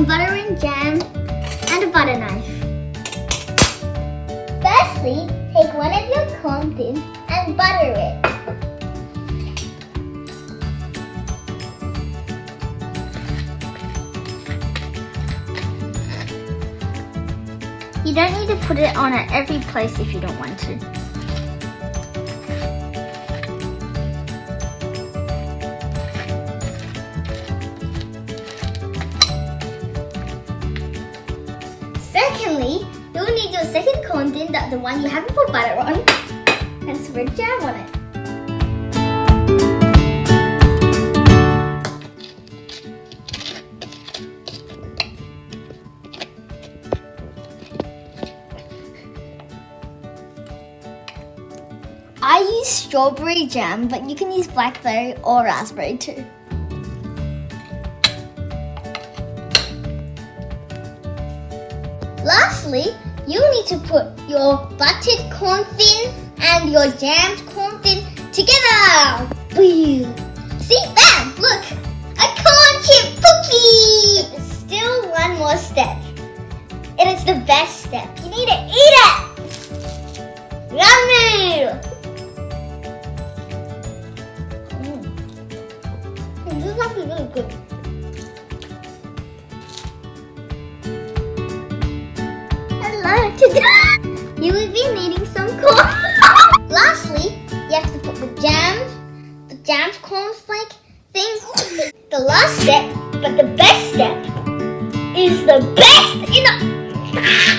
some butter and jam and a butter knife. Firstly, take one of your corn thins and butter it. You don't need to put it on at every place if you don't want to. Secondly, you'll need your second corn tin, the one you haven't put butter on, and spread jam on it. I use strawberry jam, but you can use blackberry or raspberry too. Lastly, you need to put your buttered corn thin and your jammed corn thin together. Boom! See, bam! Look! A corn chip cookie! Still one more step. And it's the best step. You need to eat it! Yummy! This is actually really good. You will be needing some corn. Lastly, you have to put the jammed cornflake thing. The last step, but the best step, is the best in the...